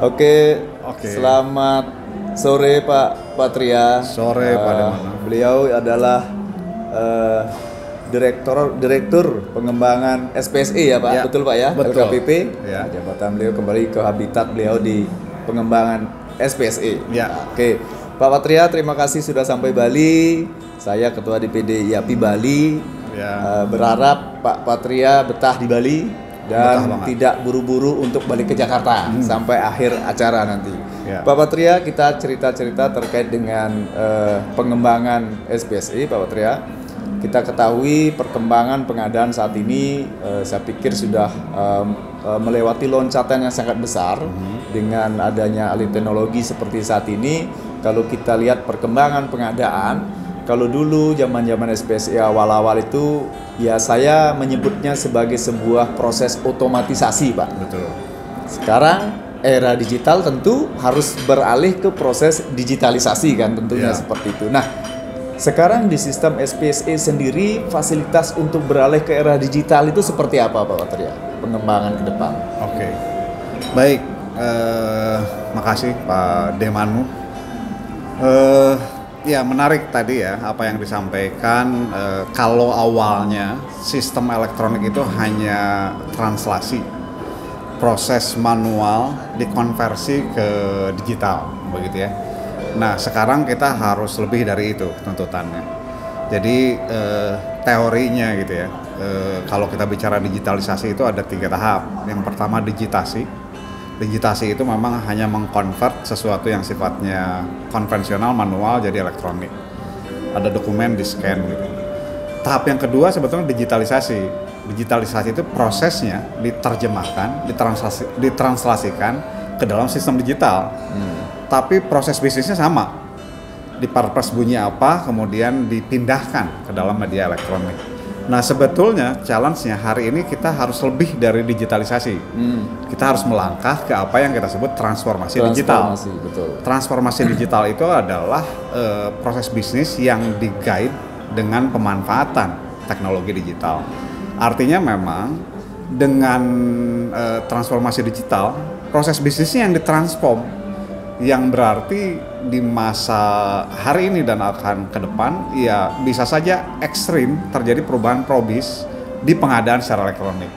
Oke, Oke. selamat sore Pak Patria. Sore, Pak Demana. Beliau adalah direktur pengembangan SPSE ya Pak, Ya, betul Pak ya? betul. LKPP. Ya. Jabatan beliau kembali ke habitat beliau di pengembangan SPSE. Ya. Oke, Pak Patria, terima kasih sudah sampai Bali. Saya Ketua DPD IAPI Bali. Ya. Berharap Pak Patria betah di Bali dan Betah banget. tidak buru-buru untuk balik ke Jakarta sampai akhir acara nanti. Ya. Pak Patria, kita cerita-cerita terkait dengan pengembangan SPSE, Pak Patria. Kita ketahui perkembangan pengadaan saat ini, saya pikir sudah melewati loncatan yang sangat besar dengan adanya alih teknologi seperti saat ini. Kalau kita lihat perkembangan pengadaan, kalau dulu zaman-zaman SPSE awal-awal itu, ya saya menyebutnya sebagai sebuah proses otomatisasi, Pak. Betul. Sekarang era digital tentu harus beralih ke proses digitalisasi kan tentunya Ya. seperti itu. Nah, sekarang di sistem SPSE sendiri fasilitas untuk beralih ke era digital itu seperti apa Pak Patria? Pengembangan ke depan. Oke. Baik, makasih Pak Demanu. Ya menarik tadi ya apa yang disampaikan. Kalau awalnya sistem elektronik itu hanya translasi, proses manual dikonversi ke digital, begitu ya. Nah sekarang kita harus lebih dari itu tuntutannya. Jadi teorinya gitu ya, kalau kita bicara digitalisasi itu ada 3 tahap. Yang pertama digitasi. Digitasi itu memang hanya mengkonvert sesuatu yang sifatnya konvensional, manual jadi elektronik. Ada dokumen di scan gitu. Tahap yang kedua sebetulnya digitalisasi. Digitalisasi itu prosesnya diterjemahkan, ditranslasikan ke dalam sistem digital. Tapi proses bisnisnya sama. Diparpres bunyi apa, kemudian dipindahkan ke dalam media elektronik. Nah sebetulnya challenge-nya hari ini kita harus lebih dari digitalisasi. Kita harus melangkah ke apa yang kita sebut transformasi digital. Betul. Transformasi digital itu adalah proses bisnis yang di-guide dengan pemanfaatan teknologi digital. Artinya memang dengan transformasi digital, proses bisnisnya yang ditransform, yang berarti di masa hari ini dan akan ke depan ya bisa saja ekstrim terjadi perubahan probis di pengadaan secara elektronik.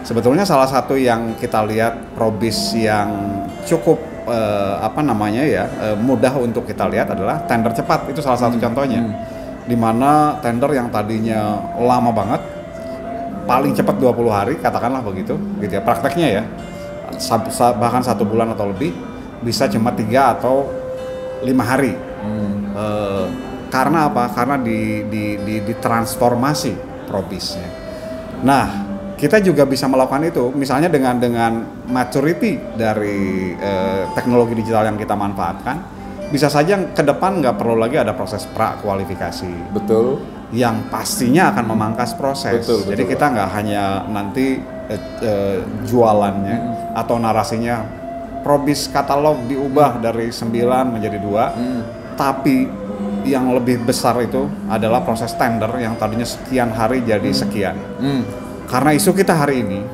Sebetulnya salah satu yang kita lihat probis yang cukup mudah untuk kita lihat adalah tender cepat. Itu salah satu contohnya. Di mana tender yang tadinya lama banget, paling cepat 20 hari katakanlah begitu gitu ya prakteknya ya. Bahkan 1 bulan atau lebih bisa cuma 3 atau 5 hari. Karena apa? Karena ditransformasi probisnya. Nah, kita juga bisa melakukan itu misalnya dengan maturity dari teknologi digital yang kita manfaatkan. Bisa saja ke depan nggak perlu lagi ada proses pra-kualifikasi. Betul. Yang pastinya akan memangkas proses. Betul, Jadi kita nggak hanya nanti jualannya atau narasinya probis katalog diubah dari 9 menjadi 2, tapi yang lebih besar itu adalah proses tender yang tadinya sekian hari jadi sekian. Karena isu kita hari ini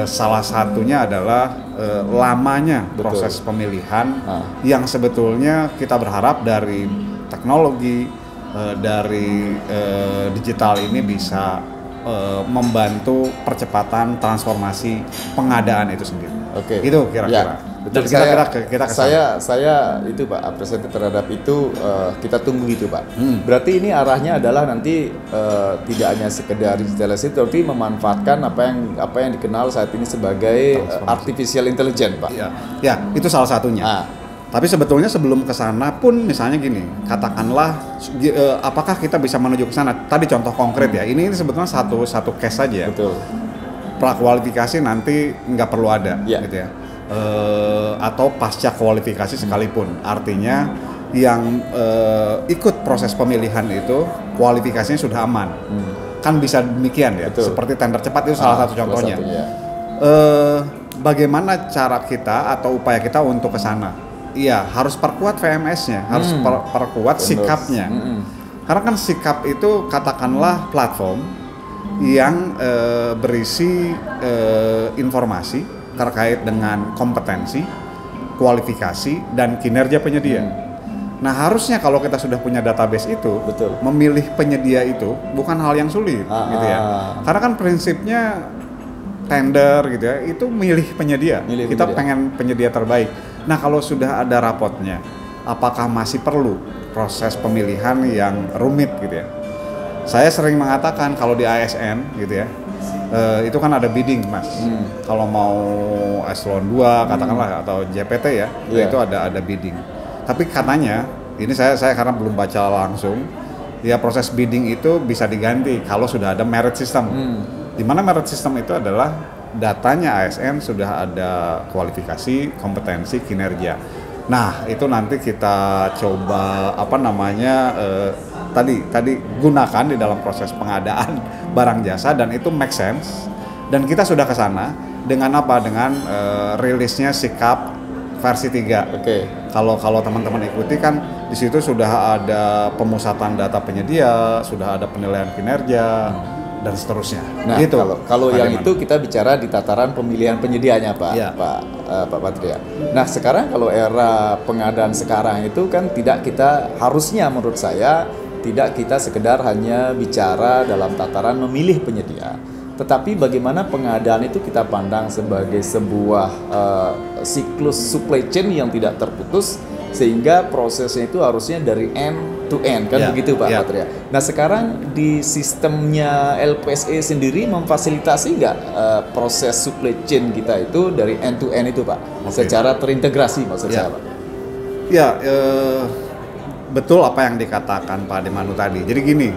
salah satunya adalah lamanya proses pemilihan yang sebetulnya kita berharap dari teknologi dari digital ini bisa membantu percepatan transformasi pengadaan itu sendiri. Oke. Itu kira-kira. Ya, betul. kita Saya itu Pak apresiatif terhadap itu, kita tunggu itu Pak. Berarti ini arahnya adalah nanti tidak hanya sekedar digitalisasi, tapi memanfaatkan apa yang dikenal saat ini sebagai artificial intelligence Pak. Ya, itu salah satunya. Tapi sebetulnya sebelum ke sana pun misalnya gini, katakanlah apakah kita bisa menuju ke sana? Tadi contoh konkret ya. Ini sebetulnya satu case saja. Betul. Prakualifikasi nanti nggak perlu ada, gitu ya. Atau pasca kualifikasi sekalipun. Artinya yang ikut proses pemilihan itu kualifikasinya sudah aman. Kan bisa demikian ya. Betul. Seperti tender cepat itu salah satu contohnya. Bagaimana cara kita atau upaya kita untuk ke sana? Iya, harus perkuat VMS-nya, harus perkuat sikapnya. Karena kan sikap itu katakanlah platform yang berisi informasi terkait dengan kompetensi, kualifikasi, dan kinerja penyedia. Nah, harusnya kalau kita sudah punya database itu, betul, memilih penyedia itu bukan hal yang sulit, gitu ya. Karena kan prinsipnya tender gitu ya, itu milih penyedia. Kita pengen penyedia terbaik. Nah, kalau sudah ada rapotnya, apakah masih perlu proses pemilihan yang rumit gitu ya? Saya sering mengatakan kalau di ASN gitu ya, itu kan ada bidding, Mas. Kalau mau eselon 2 katakanlah atau JPT ya, itu ada bidding. Tapi katanya, ini saya karena belum baca langsung, ya proses bidding itu bisa diganti kalau sudah ada merit system. Di mana merit system itu adalah datanya ASN sudah ada kualifikasi, kompetensi, kinerja. Nah, itu nanti kita coba tadi gunakan di dalam proses pengadaan barang jasa, dan itu make sense. Dan kita sudah ke sana dengan apa? Dengan rilisnya sikap versi 3. Kalau teman-teman ikuti kan di situ sudah ada pemusatan data penyedia, sudah ada penilaian kinerja dan seterusnya. Nah, gitu. Kalau yang itu kita bicara di tataran pemilihan penyedianya, Pak. Pak Patria. Nah, sekarang kalau era pengadaan sekarang itu kan harusnya menurut saya tidak kita sekedar hanya bicara dalam tataran memilih penyedia, tetapi bagaimana pengadaan itu kita pandang sebagai sebuah siklus supply chain yang tidak terputus, sehingga prosesnya itu harusnya dari end to end, kan begitu Pak Patria. Nah, sekarang di sistemnya LPSE sendiri memfasilitasi nggak proses supply chain kita itu dari end to end itu, Pak? Secara terintegrasi maksud saya, Pak. Ya, betul apa yang dikatakan Pak Demanu tadi. Jadi gini,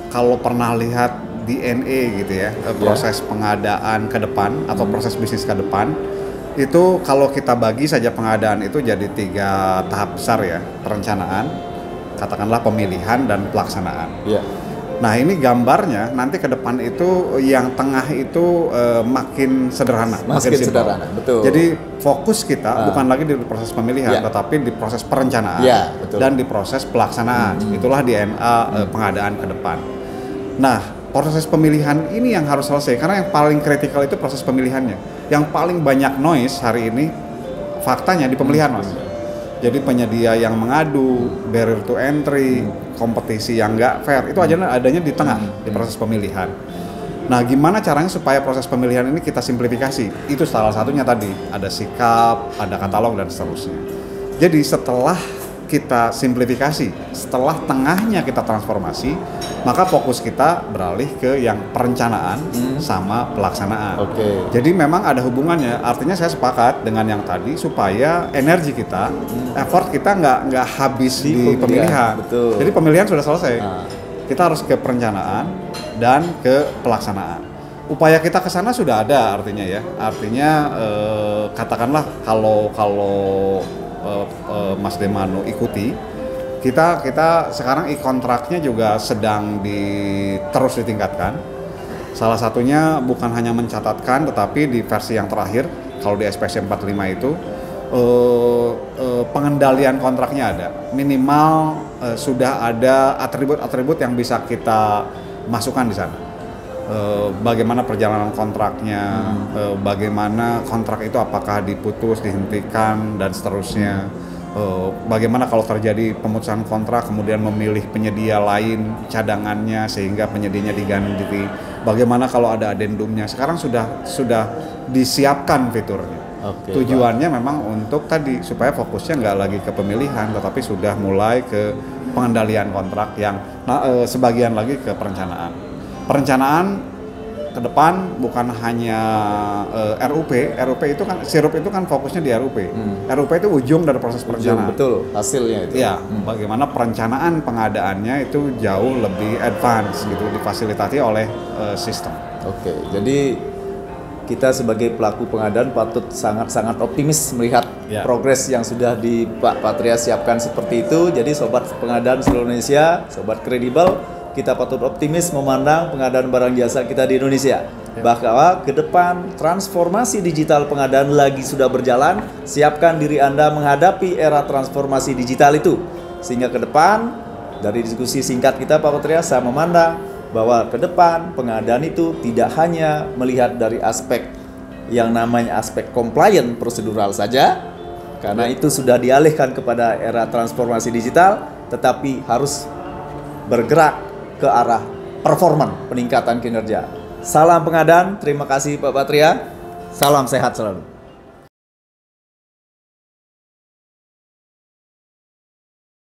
kalau pernah lihat DNA gitu ya, proses pengadaan ke depan atau proses bisnis ke depan, itu kalau kita bagi saja pengadaan itu jadi 3 tahap besar ya, perencanaan, katakanlah pemilihan dan pelaksanaan. Nah, ini gambarnya nanti ke depan itu yang tengah itu makin sederhana, makin sederhana, betul. Jadi fokus kita bukan lagi di proses pemilihan, tetapi di proses perencanaan dan di proses pelaksanaan. Itulah DNA pengadaan ke depan. Nah, proses pemilihan ini yang harus selesai, karena yang paling kritikal itu proses pemilihannya. Yang paling banyak noise hari ini faktanya di pemilihan, Mas. Jadi penyedia yang mengadu, barrier to entry, kompetisi yang nggak fair, itu adanya di tengah, di proses pemilihan. Nah, gimana caranya supaya proses pemilihan ini kita simplifikasi? Itu salah satunya tadi, ada sikap, ada katalog, dan seterusnya. Jadi setelah kita simplifikasi, setelah tengahnya kita transformasi, maka fokus kita beralih ke yang perencanaan sama pelaksanaan. Jadi memang ada hubungannya. Artinya saya sepakat dengan yang tadi, supaya energi kita, effort kita nggak habis di pemilihan. Jadi pemilihan sudah selesai. Kita harus ke perencanaan dan ke pelaksanaan. Upaya kita ke sana sudah ada, artinya ya. Artinya katakanlah kalau Mas Demanu ikuti, kita sekarang e-kontraknya juga sedang terus ditingkatkan. Salah satunya bukan hanya mencatatkan, tetapi di versi yang terakhir, kalau di SPC 45 itu pengendalian kontraknya ada. Minimal sudah ada atribut-atribut yang bisa kita masukkan di sana. Bagaimana perjalanan kontraknya, bagaimana kontrak itu apakah diputus, dihentikan, dan seterusnya. Bagaimana kalau terjadi pemutusan kontrak kemudian memilih penyedia lain cadangannya sehingga penyedianya diganti. Bagaimana kalau ada adendumnya. Sekarang sudah disiapkan fiturnya. Tujuannya memang untuk tadi supaya fokusnya nggak lagi ke pemilihan, tetapi sudah mulai ke pengendalian kontrak yang sebagian lagi ke perencanaan. Perencanaan ke depan bukan hanya RUP itu kan sirup itu kan fokusnya di RUP. RUP itu ujung dari proses perencanaan. Betul, hasilnya itu. Ya, bagaimana perencanaan pengadaannya itu jauh lebih advance gitu, difasilitasi oleh sistem. Jadi kita sebagai pelaku pengadaan patut sangat-sangat optimis melihat progres yang sudah di Pak Patria siapkan seperti itu. Jadi sobat pengadaan seluruh Indonesia, sobat kredibel, kita patut optimis memandang pengadaan barang jasa kita di Indonesia. Bahwa ke depan transformasi digital pengadaan lagi sudah berjalan. Siapkan diri Anda menghadapi era transformasi digital itu. Sehingga ke depan dari diskusi singkat kita Pak Patria, saya memandang bahwa ke depan pengadaan itu tidak hanya melihat dari aspek yang namanya aspek compliant prosedural saja, karena itu sudah dialihkan kepada era transformasi digital, tetapi harus bergerak ke arah performan, peningkatan kinerja. Salam pengadaan, terima kasih Pak Patria, salam sehat selalu.